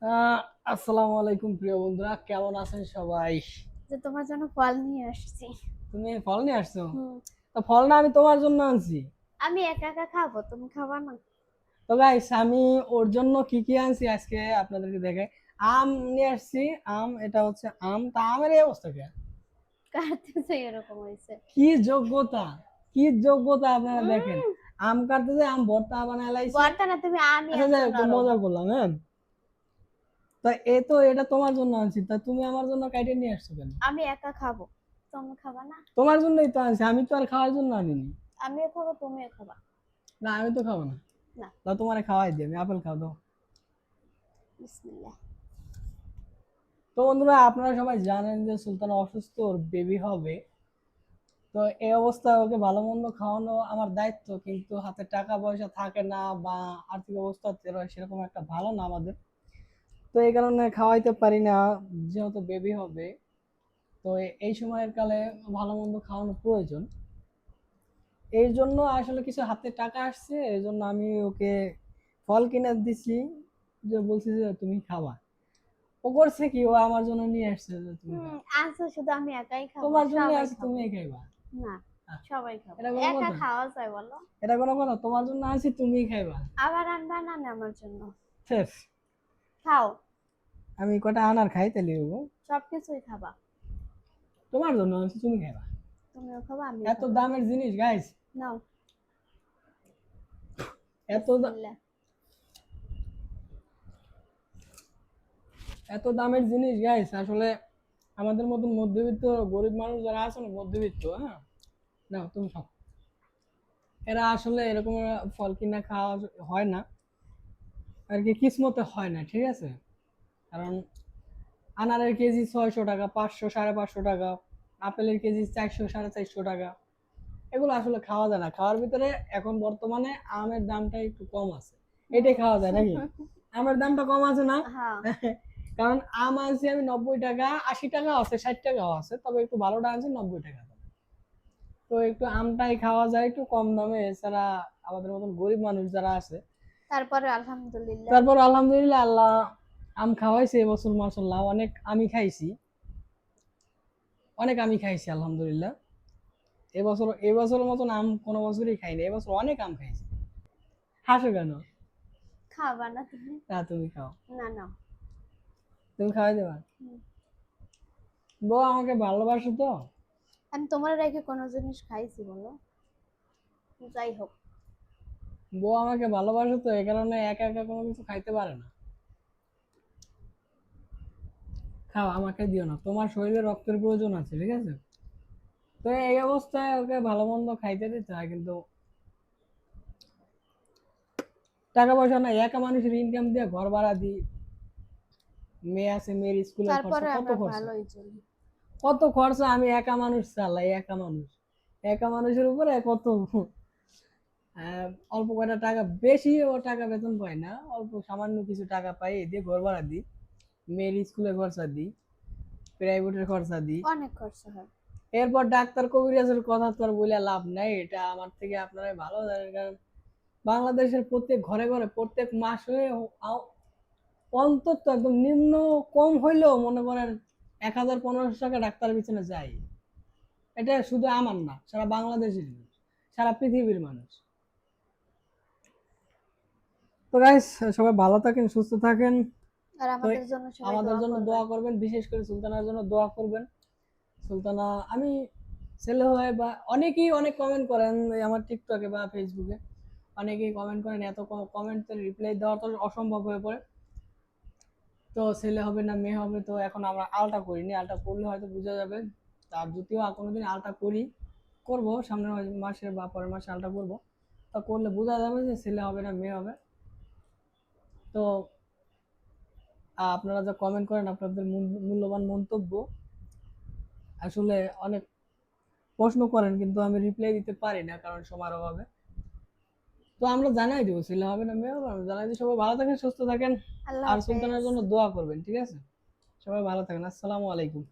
আহ আসসালামু আলাইকুম প্রিয় বন্ধুরা, কেমন আছেন সবাই? যে তোমার জন্য ফল নিয়ে আসছি। তুমি ফল নিয়ে আসছো? হুম। তো ফল না আমি তোমার জন্য আনছি। আমি একা একা খাবো, তুমি খাবা না? তো গাইস, আমি ওর জন্য কি কি আনছি আজকে আপনাদেরকে দেখাই। আম নিয়ে আসছি। আম, এটা হচ্ছে আম। তা আমের এই অবস্থা কে? কাটতেছে এরকম হয়েছে। কি যোগ্যতা, কি যোগ্যতা আপনারা দেখেন। উম, আম কাটতেছে, আম ভর্তা বানায় লাইছে। বর্তা না, তুমি আমি আচ্ছা যাই আনছো হোক, তো নরম। মজা করলাম, হ্যাঁ। তা তো এটা তোমার জন্য আনছি, তা তুমি আমার জন্য কাইটে নিয়ে আসছো কেন? আমি একা খাবো, তুমি খাবা না? তোমার জন্যই তো আনছি, আমি তো আর খাওয়ার জন্য আনিনি। আমিও খাবো, তুমিও খাবা। না, আমি তো খাবো না। না। তা তোমারে খাওয়াই দিই, আমি আপেল খাও দাও। বিসমিল্লাহ। তো বন্ধুরা, আপনারা সবাই জানেন যে সুলতানা অসুস্থ, ওর বেবি হবে। তো এই অবস্থায় ওকে ভালো মন্দ খাওয়ানো আমার দায়িত্ব, কিন্তু হাতে টাকা পয়সা থাকে না, বা আর্থিক অবস্থা সেরকম একটা ভালো না আমাদের। তো এই কারণে খাওয়াইতে পারি না, যেহেতু বেবি হবে। তো এই সময়ের কালে ভালো মন্দ খাওয়ানো প্রয়োজন। এই জন্য আসলে কিছু হাতে টাকা আসছে, এই জন্য আমি ওকে ফল কিনে দিছি, যে বলছি যে তুমি খাবা। ও করছে কি, ও আমার জন্য নিয়ে আসছে যে তুমি খাও। আনছো শুধু আমি একাই খাবো, তোমার জন্য সবাই আছে, খাবো। তুমি খাইবা। না, আহ, সবাই খাবো। এটা কোনো একা কথা? খাওয়া যায় বলো? এটা কোনো কথা? তোমার জন্য আছি, তুমি খাইবা। আবার আনবা না না আমার জন্য? শেষ। খাও। আমি কটা আনার খাই তাহলে হবো। সবকিছুই খাবা। তোমার জন্য আছি, তুমি খাইবা। তুমিও খাবা, আমিও এত খাবো। দামের জিনিস গাইস, নাও। এত বিসমিল্লাহ। এত দামের জিনিস গাইস, আসলে আমাদের মতন মধ্যবিত্ত গরিব মানুষ যারা আছে না, মধ্যবিত্ত, হ্যাঁ, না তুমি খাও। এরা আসলে এরকম ফল কিনা খাওয়া হয় না আর কি, কিসমতে হয় না, ঠিক আছে। কারণ আনারের কেজি 600 টাকা, 500, 550 টাকা। আপেলের কেজি 400, 450 টাকা। এগুলো আসলে খাওয়া যায় না। খাওয়ার ভিতরে এখন বর্তমানে আমের দামটা একটু কম আছে, এটাই খাওয়া যায় নাকি? আমের দামটা কম আছে না? হ্যাঁ। কারণ আম আনছি আমি 90 টাকা, 80 টাকা আছে, 60 টাকাও আছে, তবে একটু ভালোটা আনছি 90 টাকা। তো একটু আমটাই খাওয়া যায় একটু কম দামে, এছাড়া আমাদের মতন গরিব মানুষ যারা আছে। তারপরে আলহামদুলিল্লাহ। তারপর আলহামদুলিল্লাহ, আল্লাহ আম খাওয়াইছে এবছর, মাশাআল্লাহ অনেক আমি খাইছি, অনেক আমি খাইছি আলহামদুলিল্লাহ। এবছরের মতন আম কোনো বছরই খাইনি, এবছর অনেক আম খাইছি। হাসো কেন? খাবা না তুমি? না, তুমি খাও। না না। তুমি খাওয়াই দেবা? হুম। বউ আমাকে ভালোবাসো তো। আমি তোমার রেখে কোনো জিনিস খাইছি বলো? যাই হোক। বউ আমাকে ভালোবাসো তো, এই কারণে একা একা কোনো কিছু খাইতে পারে না। খাও, আমাকে দিও না, তোমার শরীরে রক্তের প্রয়োজন আছে, ঠিক আছে। তো এই অবস্থায় ওকে ভালো মন্দ খাইতে দিতে হয়, কিন্তু টাকা পয়সা না, একা মানুষের ইনকাম দিয়ে ঘর ভাড়া দিই, মেয়ে আছে, মেয়ের স্কুলের খরচা, তারপরে কত আমরা খরচা, ভালোই চলি। কত খরচা। আমি একা মানুষ চালাই, একা মানুষ, একা মানুষের উপরে কত অল্প কয়টা টাকা, বেশি ও টাকা বেতন পাই না, অল্প সামান্য কিছু টাকা পাই, এই দিয়ে ঘর ভাড়া দিই, মেয়ের স্কুলের খরচা দিই, প্রাইভেটের খরচা দিই। অনেক খরচা হয়। এরপর ডাক্তার কবিরাজের কথা তো আর বলে লাভ নাই, এটা আমার থেকে আপনারাই ভালো জানেন। কারণ বাংলাদেশের প্রত্যেক ঘরে ঘরে প্রত্যেক মাসে অন্তত একদম নিম্ন কম হইলেও মনে করেন 1000, 1500 টাকা ডাক্তারের পিছনে যায়। এটা শুধু আমার না, সারা বাংলাদেশের মানুষ, সারা পৃথিবীর মানুষ। তো গাইস, সবাই ভালো থাকেন, সুস্থ থাকেন। আর তো আমাদের জন্য সবাই আমাদের দোয়া জন্য করবেন। দোয়া করবেন, বিশেষ করে সুলতানার জন্য দোয়া করবেন। সুলতানা, আমি ছেলে হয়ে বা অনেকেই অনেক কমেন্ট করেন এই আমার টিকটকে বা ফেসবুকে, অনেকেই কমেন্ট করেন, এত কমেন্টের রিপ্লাই দেওয়া তো অসম্ভব হয়ে পড়ে। তো ছেলে হবে না মেয়ে হবে, তো এখন আমরা আলটা করিনি, আলটা করলে হয়তো বোঝা যাবে। তার যদিও কোনোদিন আলটা করি, করব সামনের মাসে বা পরের মাসে আলটা করব। তা করলে বোঝা যাবে যে ছেলে হবে না মেয়ে হবে। তো আপনারা যা কমেন্ট করেন, আপনাদের মূল্যবান মন্তব্য, আসলে অনেক প্রশ্ন করেন, কিন্তু আমি রিপ্লাই দিতে পারি না কারণ সময়ের অভাবে। তো আমরা জানাই দেবো ছেলে হবে না মেয়ে হবে, আমরা জানাই দিই। সবাই ভালো থাকেন, সুস্থ থাকেন। আল্লাহ আর সুলতানের হাফেজ। জন্য দোয়া করবেন, ঠিক আছে। সবাই ভালো থাকেন, আসসালামু আলাইকুম।